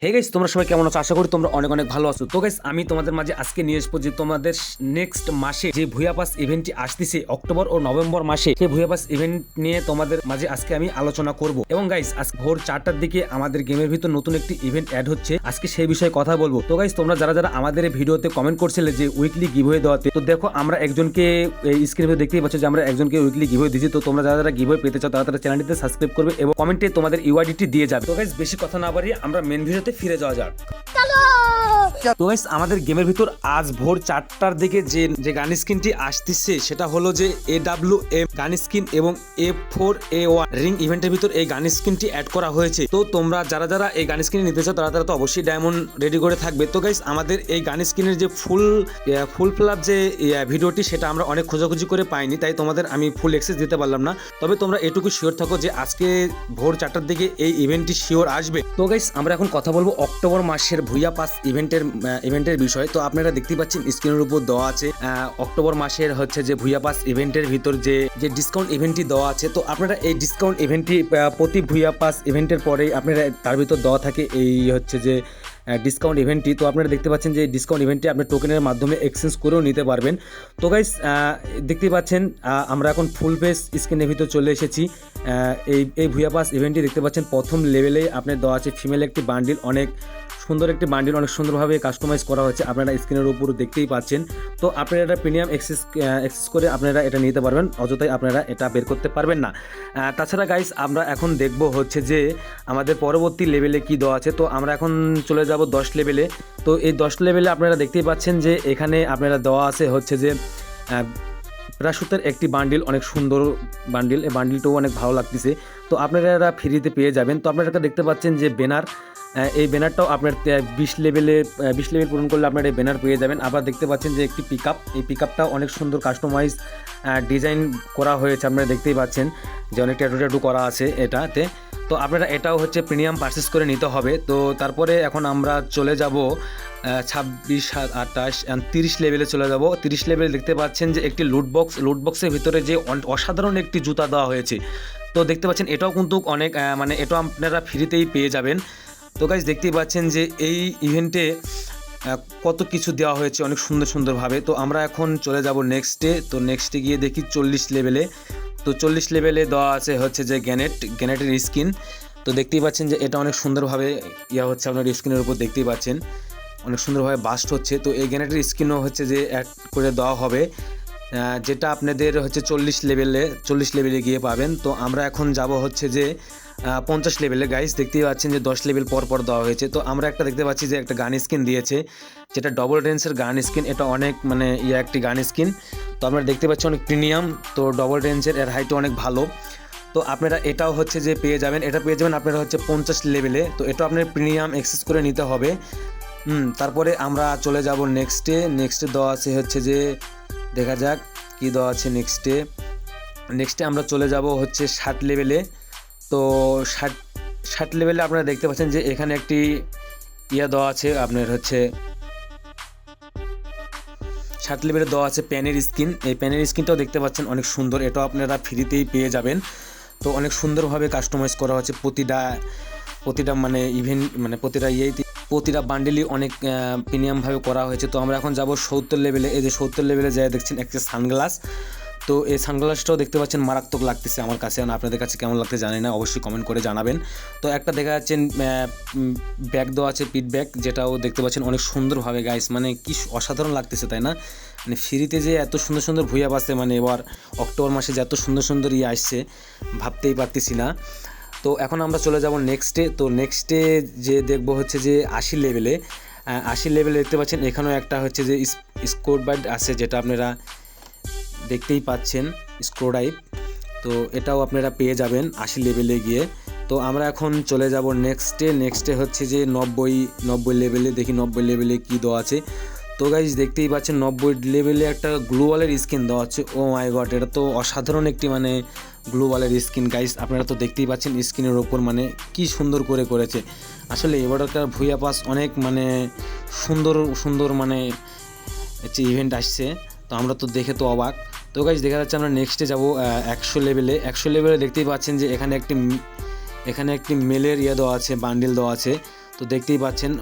Hey guys, তোমরা সবাই কেমন আছো? আশা করি তোমরা অনেক অনেক ভালো আছো। তো গাইস, আমি তোমাদের মাঝে আজকে নিয়ে আসবো যে তোমাদের নেক্সট মাসে যে ভুয়া পাস ইভেন্টটি আসতেছে অক্টোবর ও নভেম্বর মাসে, সেই ভুয়া পাস ইভেন্ট নিয়ে তোমাদের মাঝে আজকে আমি আলোচনা করব। এবং গাইস, আজকে ভোর 4টার দিকে আমাদের গেমের ভিতর নতুন একটি ইভেন্ট অ্যাড হচ্ছে, আজকে সেই বিষয়ে কথা বলবো। তো গাইস, তোমরা যারা যারা আমাদের এই ভিডিওতে কমেন্ট করছিলে যে উইকলি গিভওয়ে দেওয়াতে, তো দেখো আমরা একজনকে স্ক্রিনে দেখতেই পাচ্ছ যে আমরা একজনকে উইকলি গিভওয়ে দিয়েছি। তো তোমরা যারা যারা গিভওয়ে পেতে চাও তারা তারা চ্যানেলটিতে সাবস্ক্রাইব করবে এবং কমেন্টে তোমাদের ইউআইডিটি দিয়ে যাবে। তো গাইস, বেশি কথা না বাড়িয়ে আমরা মেন ভিডিওতে ফিরে যাওয়া যাক। তো গাইস, আমাদের গেমের ভিতর আজ ভোর 4টার দিকে যে গান স্কিনটি আসতেছে সেটা হলো যে AWM গান স্কিন এবং A4A1 রিং ইভেন্টের ভিতর এই গান স্কিনটি অ্যাড করা হয়েছে। তো তোমরা যারা যারা এই গান স্কিন নিতে চাও তারা তারা তো অবশ্যই ডায়মন্ড রেডি করে থাকবে। তো গাইস, আমাদের এই গান স্কিনের যে ফুল ফ্ল্যাপ যে ভিডিওটি সেটা আমরা অনেক খোঁজাখুঁজি করে পাইনি, তাই তোমাদের আমি ফুল অ্যাক্সেস দিতে পারলাম না। তবে তোমরা এটুকু শিওর থাকো যে আজকে ভোর 4টার দিকে এই ইভেন্টটি শিওর আসবে। তো গাইস, আমরা এখন কথা বলবো অক্টোবর মাসের ভুইয়া পাস ইভেন্টের বিষয়। তো আপনারা দেখতেই পাচ্ছেন স্ক্রিনের উপর দেওয়া আছে অক্টোবর মাসের হচ্ছে যে ভুইয়া পাস ইভেন্টের ভিতর যে ডিসকাউন্ট ইভেন্টটি দেওয়া আছে। তো আপনারা এই ডিসকাউন্ট ইভেন্টটি প্রতি ভুইয়া পাস ইভেন্টের পরেই আপনারা তার ভিতর দেওয়া থাকে এই হচ্ছে যে ডিসকাউন্ট ইভেন্টটি। তো আপনারা দেখতে পাচ্ছেন যে ডিসকাউন্ট ইভেন্টটি আপনি টোকেনের মাধ্যমে এক্সচেঞ্জ করেও নিতে পারবেন। তো গাইস, দেখতেই পাচ্ছেন আমরা এখন ফুল ফেস স্ক্রিনের ভিতর চলে এসেছি। এই ভুইয়া পাস ইভেন্টটি দেখতে পাচ্ছেন প্রথম লেভেলেই আপনার দেওয়া আছে ফিমেল একটি বান্ডিল, অনেক সুন্দর একটি বান্ডিল, অনেক সুন্দরভাবে কাস্টমাইজ করা হয়েছে, আপনারা স্ক্রিনের উপর দেখতেই পাচ্ছেন। তো আপনারা এটা প্রিমিয়াম অ্যাক্সেস করে আপনারা এটা নিতে পারবেন, অযথাই আপনারা এটা বের করতে পারবেন না। তাছাড়া গাইস, আমরা এখন দেখব হচ্ছে যে আমাদের পরবর্তী লেভেলে কি দেওয়া আছে। তো আমরা এখন চলে যাব 10 লেভেলে। তো এই 10 লেভেলে আপনারা দেখতেই পাচ্ছেন যে এখানে আপনারা দেওয়া আছে হচ্ছে যে প্যারাশুটের একটি বান্ডিল, অনেক সুন্দর বান্ডিল, এই বান্ডিলটাও অনেক ভালো লাগতেছে। তো আপনারা ফ্রিতে পেয়ে যাবেন। তো আপনারা দেখতে পাচ্ছেন যে ব্যানার, এই ব্যানারটাও আপনার 20 লেভেল পূরণ করলে আপনার এই ব্যানার পেয়ে যাবেন। আবার দেখতে পাচ্ছেন যে একটি পিকআপ, এই পিকআপটাও অনেক সুন্দর কাস্টমাইজ ডিজাইন করা হয়েছে, আপনারা দেখতেই পাচ্ছেন যে অনেক ট্যাটু করা আছে এটাতে। তো আপনারা এটাও হচ্ছে প্রিমিয়াম পারচেস করে নিতে হবে। তো তারপরে এখন আমরা চলে যাব 26, 28, 30 লেভেলে চলে যাব। 30 লেভেলে দেখতে পাচ্ছেন যে একটি লুটবক্সের ভিতরে যে অসাধারণ একটি জুতা দেওয়া হয়েছে। তো দেখতে পাচ্ছেন এটাও কিন্তু অনেক মানে এটাও আপনারা ফ্রিতেই পেয়ে যাবেন। তো গাইস, দেখতেই পাচ্ছেন যে এই ইভেন্টে কত কিছু দেওয়া হয়েছে অনেক সুন্দর সুন্দরভাবে। তো আমরা এখন চলে যাব নেক্সটে। তো নেক্সটে গিয়ে দেখি 40 লেভেলে। তো 40 লেভেলে দেওয়া আছে হচ্ছে যে গ্যানেটের স্কিন। তো দেখতেই পাচ্ছেন যে এটা অনেক সুন্দরভাবে হচ্ছে, আপনার স্ক্রিনের উপর দেখতেই পাচ্ছেন অনেক সুন্দরভাবে বাস্ট হচ্ছে। তো এই গ্যানেটের স্কিনও হচ্ছে যে অ্যাড করে দেওয়া হবে, যেটা আপনাদের হচ্ছে 40 লেভেলে গিয়ে পাবেন। তো আমরা এখন যাব হচ্ছে যে 50 লেভেলে। গাইস, দেখতেই পাচ্ছেন যে 10 লেভেল পর পর দেওয়া হয়েছে। তো আমরা একটা দেখতে পাচ্ছি যে একটা গান স্কিন দিয়েছে, যেটা ডবল রেঞ্জের গান স্কিন, এটা অনেক মানে একটি গান স্কিন। তো আপনারা দেখতে পাচ্ছেন অনেক প্রিমিয়াম, তো ডবল রেঞ্জের, এর হাইটও অনেক ভালো। তো আপনারা এটাও হচ্ছে যে পেয়ে যাবেন, এটা পেয়ে যাবেন আপনারা হচ্ছে 50 লেভেলে। তো এটা আপনার প্রিমিয়াম অ্যাক্সেস করে নিতে হবে। তারপরে আমরা চলে যাব নেক্সটে দেওয়া আছে হচ্ছে যে, দেখা যাক কি দেওয়া আছে নেক্সটে আমরা চলে যাব হচ্ছে 60 লেভেলে। তো 60 লেভেলে আপনারা দেখতে পাচ্ছেন যে এখানে একটি দেওয়া আছে, আপনার হচ্ছে 60 লেভেলে দেওয়া আছে প্যানের স্কিন। এই প্যানের স্কিনটাও দেখতে পাচ্ছেন অনেক সুন্দর, এটাও আপনারা ফ্রিতেই পেয়ে যাবেন। তো অনেক সুন্দরভাবে কাস্টমাইজ করা হচ্ছে প্রতিটা মানে ইভেন্ট, মানে প্রতিটা বান্ডেলই অনেক প্রিমিয়ামভাবে করা হয়েছে। তো আমরা এখন যাব 70 লেভেলে। এই যে 70 লেভেলে যাই দেখছেন একটা সানগ্লাস। তো এই সানগ্লাসটাও দেখতে পাচ্ছেন মারাত্মক লাগতেছে আমার কাছে, আপনাদের কাছে কেমন লাগতে জানি না, অবশ্যই কমেন্ট করে জানাবেন। তো একটা দেখা যাচ্ছে ব্যাগ দেওয়া আছে, পিট ব্যাগ, যেটাও দেখতে পাচ্ছেন অনেক সুন্দরভাবে। গাইস, মানে কি অসাধারণ লাগতেছে, তাই না? মানে ফ্রিতে যে এত সুন্দর সুন্দর ভুইয়া পাচ্ছে, মানে এবার অক্টোবর মাসে যে এত সুন্দর সুন্দর আসছে ভাবতেই পারতেছি না। তো এখন আমরা চলে যাব নেক্সটে। তো নেক্সটে যে দেখবো হচ্ছে যে 80 লেভেলে। 80 লেভেলে দেখতে পাচ্ছেন এখানেও একটা হচ্ছে যে স্কোর বাইট আছে, যেটা আপনারা দেখতেই পাচ্ছেন স্ক্রোডাইভ। তো এটাও আপনারা পেয়ে যাবেন 80 লেভেলে গিয়ে। তো আমরা এখন চলে যাব নেক্সটে হচ্ছে যে 90 লেভেলে। দেখি 90 লেভেলে কী দেওয়া আছে। তো গাইস, দেখতেই পাচ্ছেন 90 লেভেলে একটা গ্লোওয়ালের স্কিন দেওয়া আছে। ও মাই গড, এটা তো অসাধারণ একটি মানে গ্লোওয়ালের স্কিন। গাইস, আপনারা তো দেখতেই পাচ্ছেন স্কিনের ওপর মানে কি সুন্দর করেছে। আসলে এবারকার ভুইয়া পাস অনেক মানে সুন্দর মানে হচ্ছে ইভেন্ট আসছে। তো আমরা তো দেখে তো অবাক। তো গাইস, দেখা যাচ্ছে আমরা নেক্সটে যাব 100 লেভেলে। 100 লেভেলে দেখতেই পাচ্ছেন যে এখানে একটি মেলের দেওয়া আছে, বান্ডিল দেওয়া আছে। তো তো দেখতেই পাচ্ছেন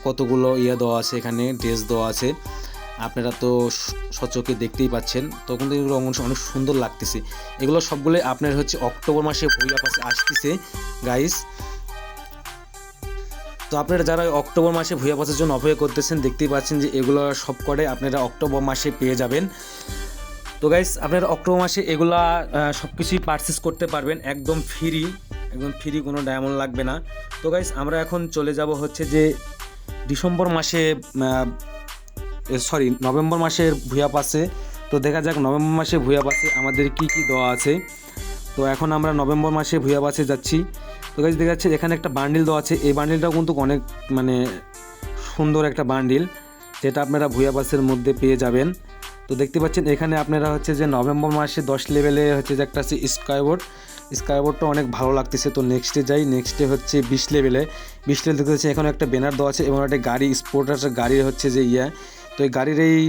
কতগুলো দেওয়া আছে, এখানে ড্রেস দেওয়া আছে, আপনারা তো সচক্ষে দেখতেই পাচ্ছেন। তখন তো এগুলো অনেক সুন্দর লাগতেছে। এগুলো সবগুলোই আপনার হচ্ছে অক্টোবর মাসে ভুইয়া পাসে আসতেছে গাইস। তো আপনারা যারা অক্টোবর মাসে ভুইয়া পাসের জন্য অপেক্ষা করতেছেন, দেখতেই পাচ্ছেন যে এগুলো সব করে আপনারা অক্টোবর মাসে পেয়ে যাবেন। তো গাইস আপনারা অক্টোবর মাসে এগুলা সব কিছুই পারচেস করতে পারবেন একদম ফ্রি, কোনো ডায়মন্ড লাগবে না। তো গাইস আমরা এখন চলে যাব হচ্ছে যে নভেম্বর মাসের ভুইয়া পাসে। তো দেখা যাক নভেম্বর মাসে ভুইয়া পাসে আমাদের কি কি দেওয়া আছে। তো এখন আমরা নভেম্বর মাসে ভুইয়া পাসে যাচ্ছি। তো গাইস দেখা যাচ্ছে এখানে একটা বান্ডিল দেওয়া আছে, এই বান্ডিলটাও কিন্তু অনেক সুন্দর একটা বান্ডিল, যেটা আপনারা ভুইয়া পাসের মধ্যে পেয়ে যাবেন। তো দেখতে পাচ্ছেন এখানে আপনারা হচ্ছে যে নভেম্বর মাসে 10 লেভেলে হচ্ছে যে একটা আছে স্কাইবোর্ডটা অনেক ভালো লাগতেছে। তো নেক্সটে যাই, নেক্সটে হচ্ছে 20 লেভেলে দেখতে পাচ্ছি এখানে একটা ব্যানার দেওয়া আছে এবং একটা গাড়ি স্পোর্টার গাড়ির হচ্ছে যে তো এই গাড়ির এই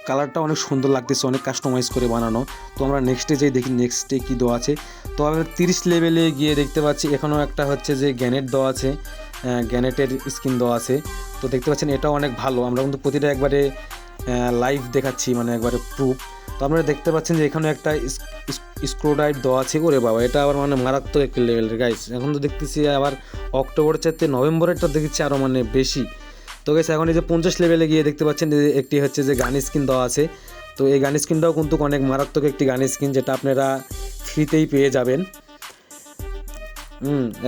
কালারটা অনেক সুন্দর লাগতেছে, অনেক কাস্টমাইজ করে বানানো। তো আমরা নেক্সটে যাই, দেখি নেক্সটে কী দেওয়া আছে। তো আমরা 30 লেভেলে গিয়ে দেখতে পাচ্ছি এখানেও একটা হচ্ছে যে গ্যানেট দেওয়া আছে, গ্যানেটের স্কিন দেওয়া আছে। তো দেখতে পাচ্ছেন এটাও অনেক ভালো, আমরা কিন্তু প্রতিটা একবারে লাইভ দেখাচ্ছি, একবারে প্রুফ। তো আপনারা দেখতে পাচ্ছেন যে এখানে একটা স্ক্রুড্রাইভ দেওয়া আছে। ওরে বাবা, এটা আবার মারাত্মক একটা লেভেলের গাইস। এখন তো দেখতেছি আবার অক্টোবরের চাইতে নভেম্বরেরটা দেখছি আরও বেশি। তো গাইস এখন এই যে 50 লেভেলে গিয়ে দেখতে পাচ্ছেন একটি হচ্ছে যে গান স্কিন দেওয়া আছে। তো এই গান স্কিনটাও কিন্তু অনেক মারাত্মক একটি গান স্কিন, যেটা আপনারা ফ্রিতেই পেয়ে যাবেন,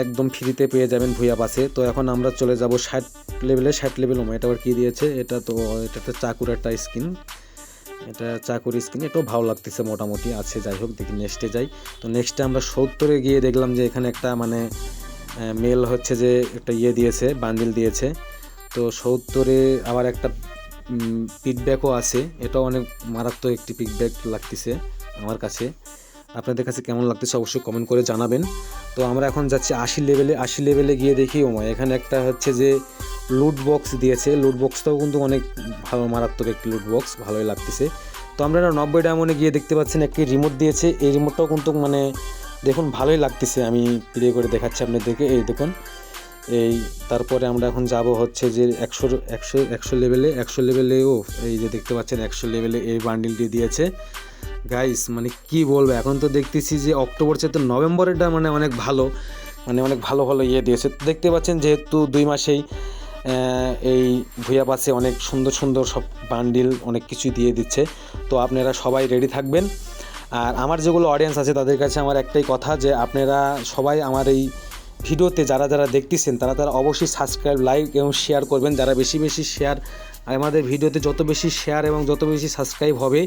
একদম ফ্রিতে পেয়ে যাবেন ভুইয়া পাসে। তো এখন আমরা চলে যাব 60 লেভেল। এটা আবার কী দিয়েছে, এটা একটা চাকুর একটা স্কিন, এটা চাকুর স্কিন, এটাও ভালো লাগতেছে, মোটামুটি আছে। যাই হোক, দেখি নেক্সটে যাই। তো নেক্সটে আমরা 70-এ গিয়ে দেখলাম যে এখানে একটা মেল হচ্ছে যে একটা দিয়েছে, বান্ডিল দিয়েছে। তো 70-এ আবার একটা পিকব্যাকও আছে, এটাও অনেক মারাত্মক একটি পিকব্যাক লাগতেছে আমার কাছে। আপনাদের কাছে কেমন লাগতেছে অবশ্যই কমেন্ট করে জানাবেন। তো আমরা এখন যাচ্ছি 80 লেভেলে গিয়ে দেখি এখানে একটা হচ্ছে যে লুট বক্স দিয়েছে। লুট বক্সটাও কিন্তু অনেক ভালো, মারাত্মক একটি লুট বক্স, ভালোই লাগতেছে। তো আমরা 90 ডায়মন্ডে গিয়ে দেখতে পাচ্ছেন একটি রিমোট দিয়েছে, এই রিমোটটাও কিন্তু দেখুন ভালোই লাগতেছে। আমি প্লে করে দেখাচ্ছি আপনাদেরকে, এই দেখুন। তারপরে আমরা এখন যাব হচ্ছে যে 100 লেভেলেও এই যে দেখতে পাচ্ছেন 100 লেভেলে এই বান্ডিলটি দিয়েছে গাইস। কি বলবো, এখন তো দেখতেছি যে অক্টোবর চাইতে নভেম্বরেরটা অনেক ভালো, অনেক ভালো দিয়েছে। দেখতে পাচ্ছেন যেহেতু 2 মাসেই এই ভুইয়া পাসে অনেক সুন্দর সব বান্ডিল অনেক কিছু দিয়ে দিচ্ছে। তো আপনারা সবাই রেডি থাকবেন। আর আমার যেগুলো অডিয়েন্স আছে তাদের কাছে আমার একটাই কথা, যে আপনারা সবাই আমার এই ভিডিওতে যারা দেখতেছেন তারা অবশ্যই সাবস্ক্রাইব, লাইক এবং শেয়ার করবেন। যারা বেশি শেয়ার, আমাদের ভিডিওতে যত বেশি শেয়ার এবং যত বেশি সাবস্ক্রাইব হবে,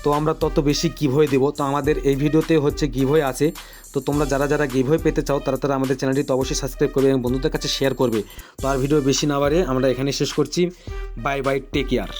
তো আমরা তত বেশি গিভওয়ে দেবো। তো আমাদের এই ভিডিওতে হচ্ছে গিভওয়ে আছে। তো তোমরা যারা গিভওয়ে পেতে চাও তারা আমাদের চ্যানেলটি তো অবশ্যই সাবস্ক্রাইব করবে এবং বন্ধুদের কাছে শেয়ার করবে। তো আর ভিডিও বেশি না বাড়িয়ে আমরা এখানে শেষ করছি। Bye bye, take care.